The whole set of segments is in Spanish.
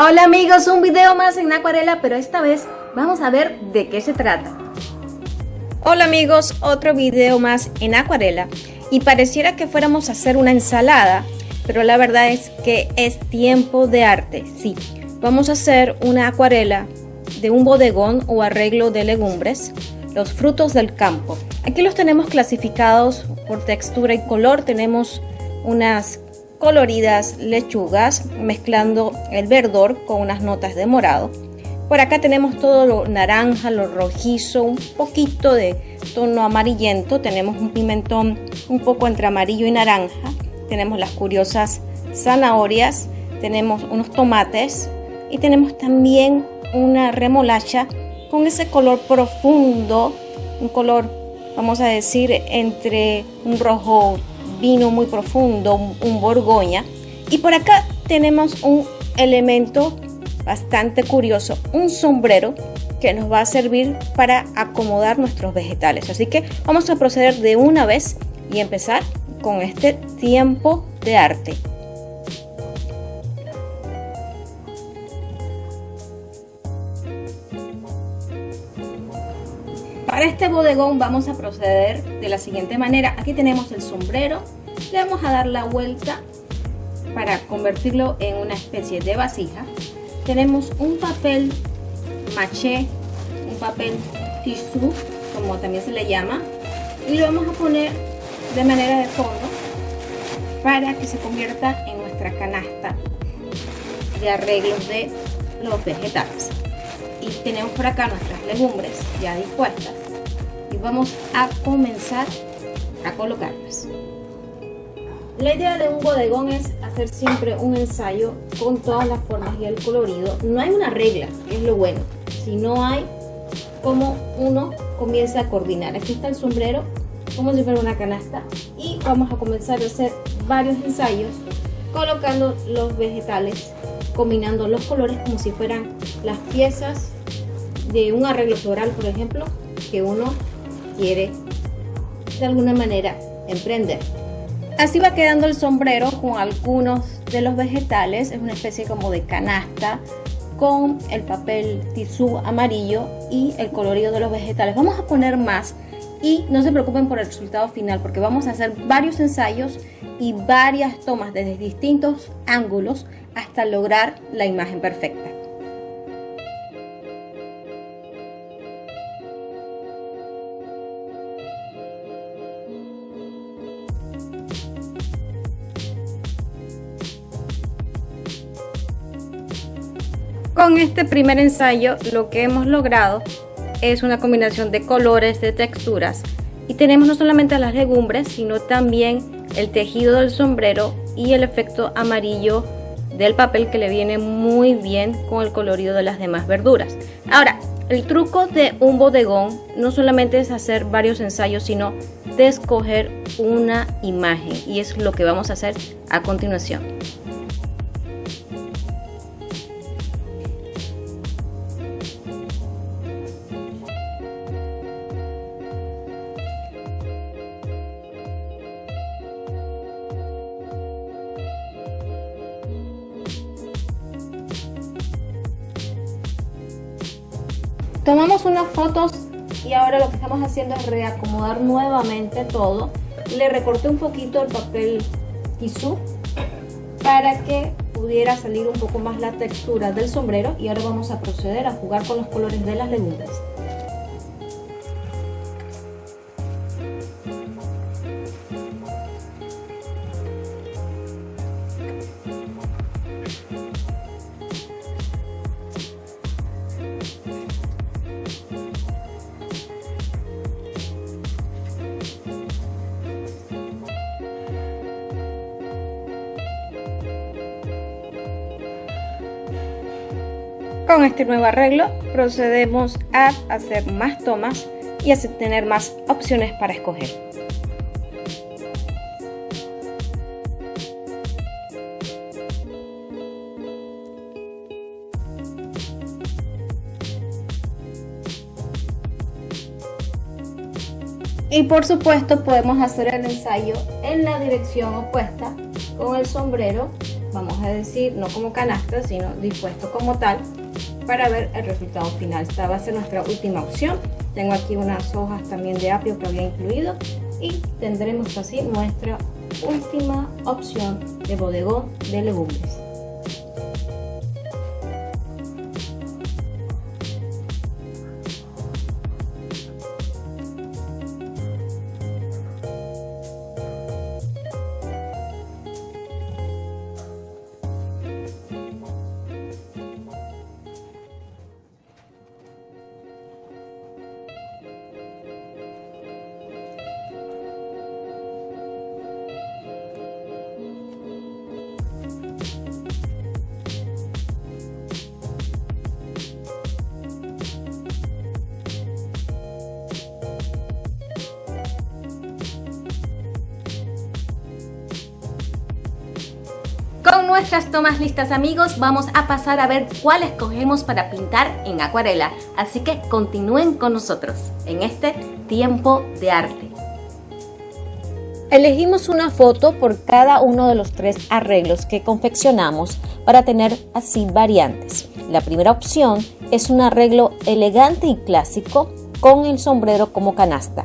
Hola amigos, un video más en acuarela, pero esta vez vamos a ver de qué se trata. Hola amigos, otro video más en acuarela y pareciera que fuéramos a hacer una ensalada, pero la verdad es que es tiempo de arte. Sí, vamos a hacer una acuarela de un bodegón o arreglo de legumbres, los frutos del campo. Aquí los tenemos clasificados por textura y color. Tenemos unas coloridas lechugas mezclando el verdor con unas notas de morado. Por acá tenemos todo lo naranja, lo rojizo, un poquito de tono amarillento. Tenemos un pimentón un poco entre amarillo y naranja. Tenemos las curiosas zanahorias, tenemos unos tomates y tenemos también una remolacha con ese color profundo, un color, vamos a decir, entre un rojo vino muy profundo, un borgoña. Y por acá tenemos un elemento bastante curioso, un sombrero que nos va a servir para acomodar nuestros vegetales. Así que vamos a proceder de una vez y empezar con este tiempo de arte. Para este bodegón vamos a proceder de la siguiente manera. Aquí tenemos el sombrero, le vamos a dar la vuelta para convertirlo en una especie de vasija. Tenemos un papel maché, un papel tisú, como también se le llama, y lo vamos a poner de manera de fondo para que se convierta en nuestra canasta de arreglos de los vegetales. Y tenemos por acá nuestras legumbres ya dispuestas y vamos a comenzar a colocarlas. La idea de un bodegón es hacer siempre un ensayo con todas las formas y el colorido. No hay una regla, es lo bueno, si no hay como uno comienza a coordinar. Aquí está el sombrero como si fuera una canasta y vamos a comenzar a hacer varios ensayos colocando los vegetales, combinando los colores como si fueran las piezas de un arreglo floral, por ejemplo, que uno quiere de alguna manera emprender. Así va quedando el sombrero con algunos de los vegetales. Es una especie como de canasta con el papel tisú amarillo y el colorido de los vegetales. Vamos a poner más y no se preocupen por el resultado final, porque vamos a hacer varios ensayos y varias tomas desde distintos ángulos hasta lograr la imagen perfecta. Con este primer ensayo lo que hemos logrado es una combinación de colores, de texturas, y tenemos no solamente las legumbres sino también el tejido del sombrero y el efecto amarillo del papel, que le viene muy bien con el colorido de las demás verduras. Ahora, el truco de un bodegón no solamente es hacer varios ensayos, sino de escoger una imagen, y es lo que vamos a hacer a continuación. Tomamos unas fotos y ahora lo que estamos haciendo es reacomodar nuevamente todo. Le recorté un poquito el papel tisú para que pudiera salir un poco más la textura del sombrero, y ahora vamos a proceder a jugar con los colores de las legumbres. Con este nuevo arreglo procedemos a hacer más tomas y a tener más opciones para escoger. Y por supuesto podemos hacer el ensayo en la dirección opuesta con el sombrero vamos a decir, no como canasta, sino dispuesto como tal, para ver el resultado final. Esta va a ser nuestra última opción. Tengo aquí unas hojas también de apio que había incluido y tendremos así nuestra última opción de bodegón de legumbres. Con nuestras tomas listas, amigos, vamos a pasar a ver cuál escogemos para pintar en acuarela. Así que continúen con nosotros en este tiempo de arte. Elegimos una foto por cada uno de los 3 arreglos que confeccionamos para tener así variantes. La primera opción es un arreglo elegante y clásico con el sombrero como canasta.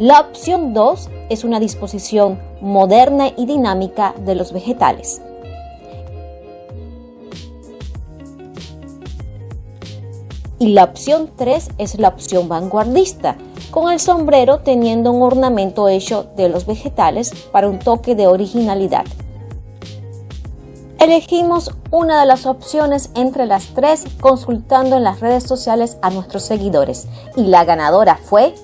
La opción 2 es una disposición moderna y dinámica de los vegetales. Y la opción 3 es la opción vanguardista, con el sombrero teniendo un ornamento hecho de los vegetales para un toque de originalidad. Elegimos una de las opciones entre las 3 consultando en las redes sociales a nuestros seguidores y la ganadora fue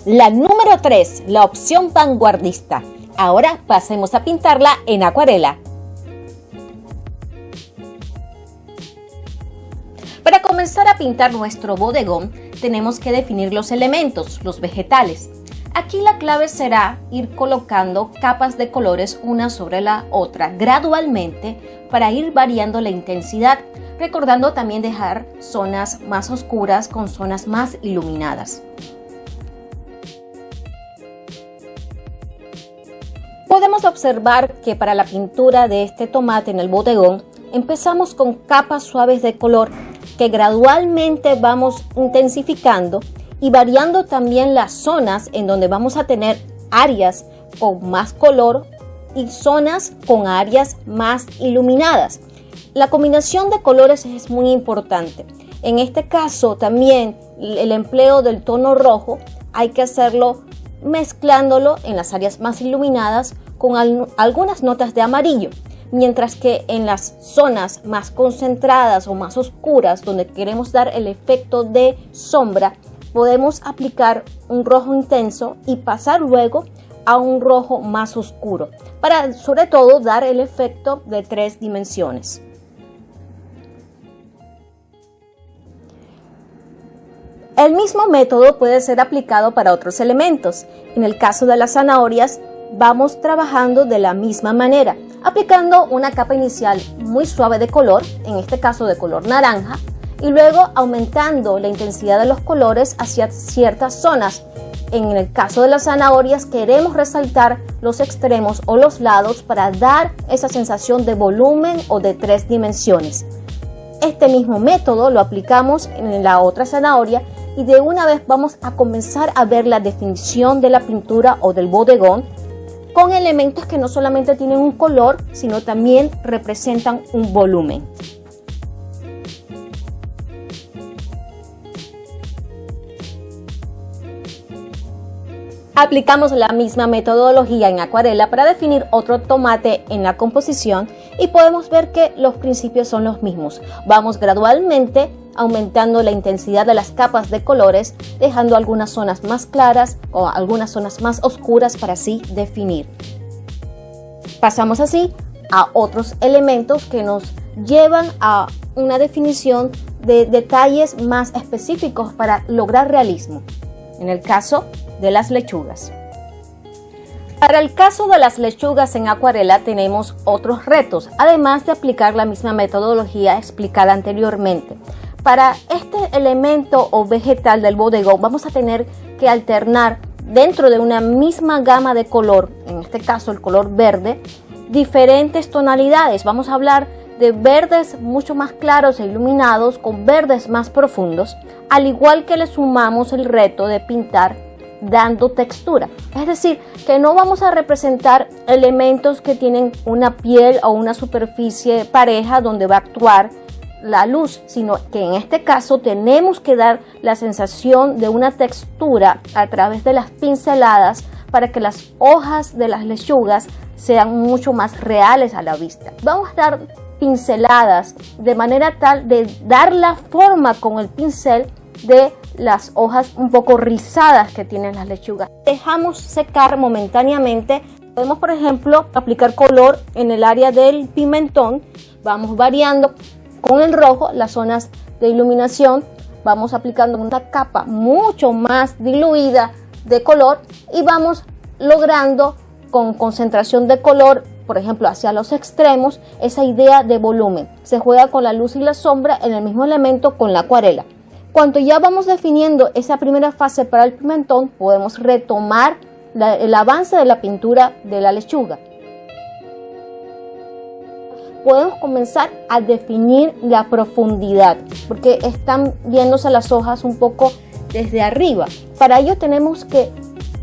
la número 3, la opción vanguardista. Ahora pasemos a pintarla en acuarela. Para comenzar a pintar nuestro bodegón, tenemos que definir los elementos, los vegetales. Aquí la clave será ir colocando capas de colores una sobre la otra gradualmente para ir variando la intensidad, recordando también dejar zonas más oscuras con zonas más iluminadas. Podemos observar que para la pintura de este tomate en el bodegón empezamos con capas suaves de color que gradualmente vamos intensificando y variando también las zonas en donde vamos a tener áreas con más color y zonas con áreas más iluminadas. La combinación de colores es muy importante. En este caso también el empleo del tono rojo hay que hacerlo mezclándolo en las áreas más iluminadas con algunas notas de amarillo, mientras que en las zonas más concentradas o más oscuras donde queremos dar el efecto de sombra podemos aplicar un rojo intenso y pasar luego a un rojo más oscuro para sobre todo dar el efecto de 3 dimensiones. El mismo método puede ser aplicado para otros elementos. En el caso de las zanahorias, vamos trabajando de la misma manera, aplicando una capa inicial muy suave de color, en este caso de color naranja, y luego aumentando la intensidad de los colores hacia ciertas zonas. En el caso de las zanahorias queremos resaltar los extremos o los lados para dar esa sensación de volumen o de 3 dimensiones. Este mismo método lo aplicamos en la otra zanahoria y de una vez vamos a comenzar a ver la definición de la pintura o del bodegón con elementos que no solamente tienen un color, sino también representan un volumen. Aplicamos la misma metodología en acuarela para definir otro tomate en la composición y podemos ver que los principios son los mismos. Vamos gradualmente aumentando la intensidad de las capas de colores, dejando algunas zonas más claras o algunas zonas más oscuras para así definir. Pasamos así a otros elementos que nos llevan a una definición de detalles más específicos para lograr realismo. En el caso de las lechugas. Para el caso de las lechugas en acuarela tenemos otros retos, además de aplicar la misma metodología explicada anteriormente. Para este elemento o vegetal del bodegón vamos a tener que alternar dentro de una misma gama de color, en este caso el color verde, diferentes tonalidades. Vamos a hablar de verdes mucho más claros e iluminados con verdes más profundos, al igual que le sumamos el reto de pintar dando textura. Es decir, que no vamos a representar elementos que tienen una piel o una superficie pareja donde va a actuar la luz, sino que en este caso tenemos que dar la sensación de una textura a través de las pinceladas para que las hojas de las lechugas sean mucho más reales a la vista. Vamos a dar pinceladas de manera tal de dar la forma con el pincel de las hojas un poco rizadas que tienen las lechugas. Dejamos secar momentáneamente. Podemos, por ejemplo, aplicar color en el área del pimentón. Vamos variando con el rojo las zonas de iluminación. Vamos aplicando una capa mucho más diluida de color y vamos logrando con concentración de color, por ejemplo, hacia los extremos, esa idea de volumen. Se juega con la luz y la sombra en el mismo elemento con la acuarela. Cuando ya vamos definiendo esa primera fase para el pimentón, podemos retomar el avance de la pintura de la lechuga. Podemos comenzar a definir la profundidad, porque están viéndose las hojas un poco desde arriba. Para ello tenemos que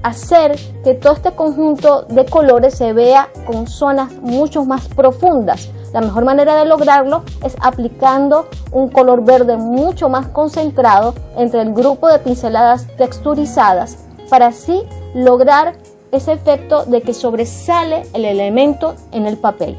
hacer que todo este conjunto de colores se vea con zonas mucho más profundas. La mejor manera de lograrlo es aplicando un color verde mucho más concentrado entre el grupo de pinceladas texturizadas para así lograr ese efecto de que sobresale el elemento en el papel.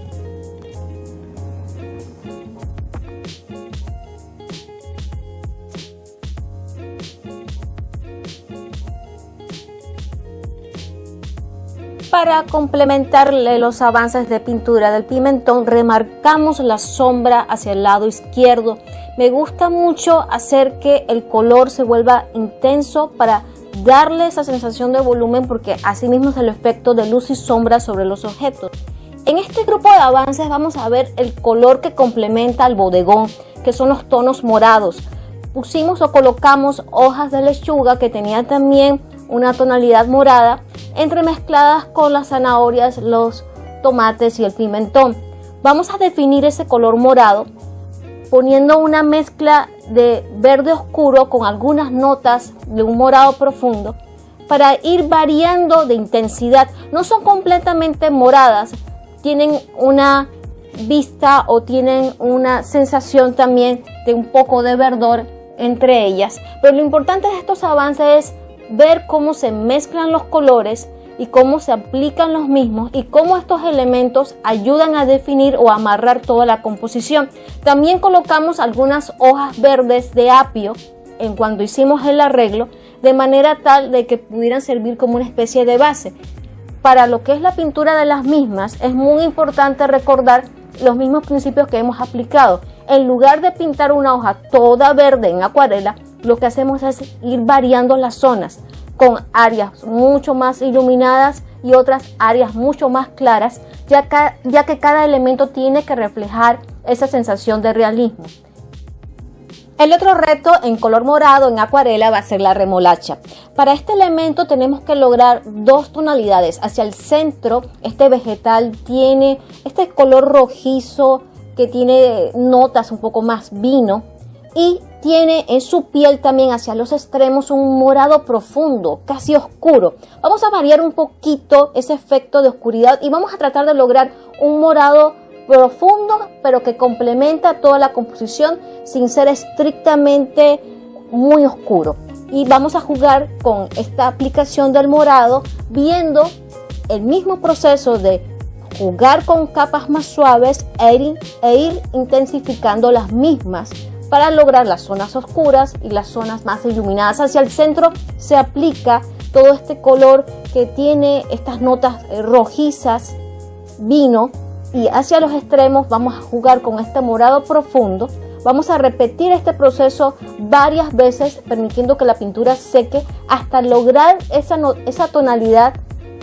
Para complementarle los avances de pintura del pimentón, remarcamos la sombra hacia el lado izquierdo. Me gusta mucho hacer que el color se vuelva intenso para darle esa sensación de volumen, porque así mismo es el efecto de luz y sombra sobre los objetos. En este grupo de avances vamos a ver el color que complementa al bodegón, que son los tonos morados. Pusimos o colocamos hojas de lechuga que tenía también una tonalidad morada, entremezcladas con las zanahorias, los tomates y el pimentón. Vamos a definir ese color morado poniendo una mezcla de verde oscuro con algunas notas de un morado profundo para ir variando de intensidad. No son completamente moradas, tienen una vista o tienen una sensación también de un poco de verdor entre ellas, pero lo importante de estos avances es ver cómo se mezclan los colores y cómo se aplican los mismos y cómo estos elementos ayudan a definir o amarrar toda la composición. También colocamos algunas hojas verdes de apio en cuando hicimos el arreglo, de manera tal de que pudieran servir como una especie de base. Para lo que es la pintura de las mismas, es muy importante recordar los mismos principios que hemos aplicado. En lugar de pintar una hoja toda verde en acuarela, lo que hacemos es ir variando las zonas con áreas mucho más iluminadas y otras áreas mucho más claras, ya que cada elemento tiene que reflejar esa sensación de realismo. El otro reto en color morado en acuarela va a ser la remolacha. Para este elemento tenemos que lograr dos tonalidades. Hacia el centro, este vegetal tiene este color rojizo que tiene notas un poco más vino y tiene en su piel también hacia los extremos un morado profundo, casi oscuro. Vamos a variar un poquito ese efecto de oscuridad y vamos a tratar de lograr un morado profundo, pero que complementa toda la composición sin ser estrictamente muy oscuro. Y vamos a jugar con esta aplicación del morado, viendo el mismo proceso de jugar con capas más suaves e ir intensificando las mismas para lograr las zonas oscuras y las zonas más iluminadas. Hacia el centro se aplica todo este color que tiene estas notas rojizas, vino, y hacia los extremos vamos a jugar con este morado profundo. Vamos a repetir este proceso varias veces, permitiendo que la pintura seque hasta lograr esa tonalidad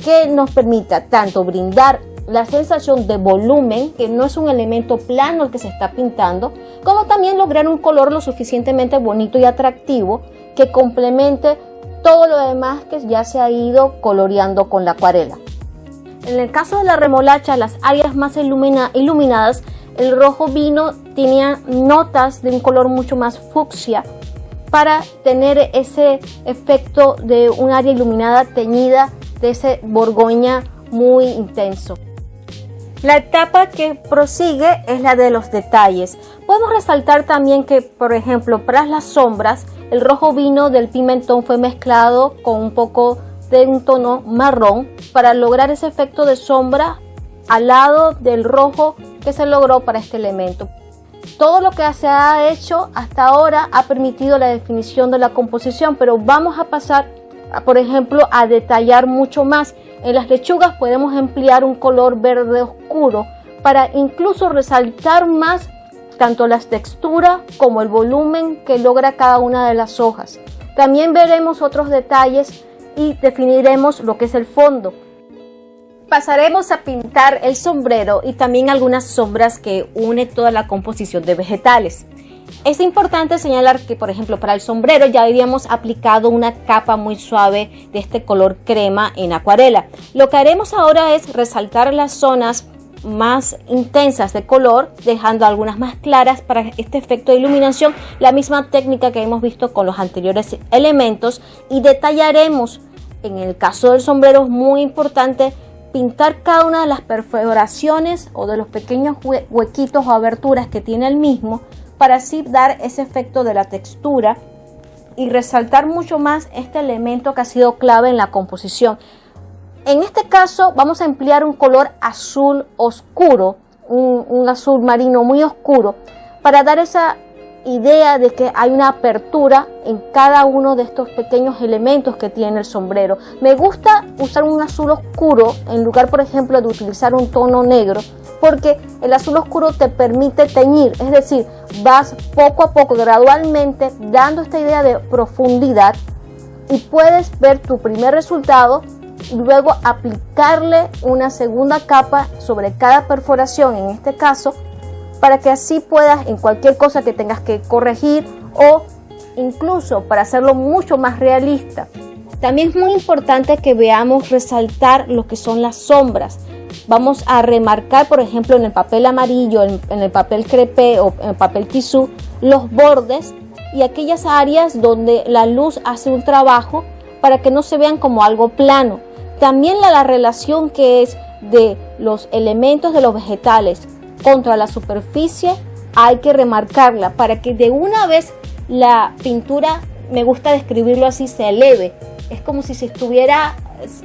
que nos permita tanto brindar la sensación de volumen, que no es un elemento plano el que se está pintando, como también lograr un color lo suficientemente bonito y atractivo que complemente todo lo demás que ya se ha ido coloreando con la acuarela. En el caso de la remolacha, las áreas más iluminadas, el rojo vino tenía notas de un color mucho más fucsia para tener ese efecto de un área iluminada teñida de ese borgoña muy intenso. La etapa que prosigue es la de los detalles. Podemos resaltar también que, por ejemplo, para las sombras, el rojo vino del pimentón fue mezclado con un poco de un tono marrón para lograr ese efecto de sombra al lado del rojo que se logró para este elemento. Todo lo que se ha hecho hasta ahora ha permitido la definición de la composición, pero vamos a pasar, por ejemplo, a detallar mucho más. En las lechugas podemos emplear un color verde oscuro para incluso resaltar más tanto la textura como el volumen que logra cada una de las hojas. También veremos otros detalles y definiremos lo que es el fondo. Pasaremos a pintar el sombrero y también algunas sombras que une toda la composición de vegetales. Es importante señalar que, por ejemplo, para el sombrero ya habíamos aplicado una capa muy suave de este color crema en acuarela. Lo que haremos ahora es resaltar las zonas más intensas de color, dejando algunas más claras para este efecto de iluminación, la misma técnica que hemos visto con los anteriores elementos, y detallaremos. En el caso del sombrero es muy importante pintar cada una de las perforaciones o de los pequeños huequitos o aberturas que tiene el mismo, para así dar ese efecto de la textura y resaltar mucho más este elemento que ha sido clave en la composición. En este caso vamos a emplear un color azul oscuro, un azul marino muy oscuro, para dar esa idea de que hay una apertura en cada uno de estos pequeños elementos que tiene el sombrero. Me gusta usar un azul oscuro en lugar, por ejemplo, de utilizar un tono negro, porque el azul oscuro te permite teñir, es decir, vas poco a poco, gradualmente, dando esta idea de profundidad y puedes ver tu primer resultado y luego aplicarle una segunda capa sobre cada perforación, en este caso, para que así puedas, en cualquier cosa que tengas que corregir o incluso para hacerlo mucho más realista. También es muy importante que veamos resaltar lo que son las sombras. Vamos a remarcar, por ejemplo, en el papel amarillo, en el papel crepé o en el papel tisú, los bordes y aquellas áreas donde la luz hace un trabajo para que no se vean como algo plano. También la relación que es de los elementos de los vegetales contra la superficie hay que remarcarla para que de una vez la pintura, me gusta describirlo así, se eleve. Es como si se estuviera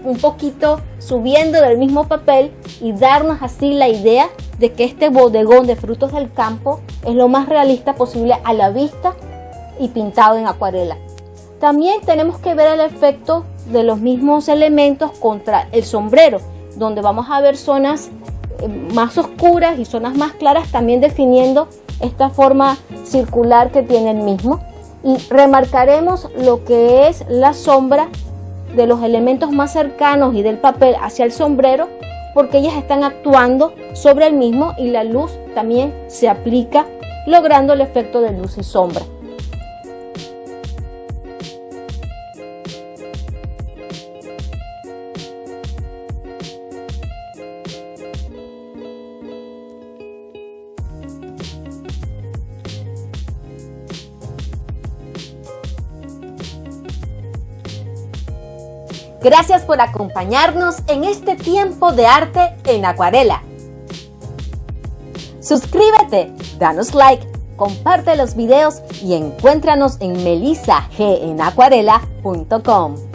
un poquito subiendo del mismo papel y darnos así la idea de que este bodegón de frutos del campo es lo más realista posible a la vista y pintado en acuarela. También tenemos que ver el efecto de los mismos elementos contra el sombrero, donde vamos a ver zonas más oscuras y zonas más claras, también definiendo esta forma circular que tiene el mismo, y remarcaremos lo que es la sombra de los elementos más cercanos y del papel hacia el sombrero, porque ellas están actuando sobre el mismo y la luz también se aplica, logrando el efecto de luz y sombra. Gracias por acompañarnos en este tiempo de arte en acuarela. Suscríbete, danos like, comparte los videos y encuéntranos en melissagenacuarela.com.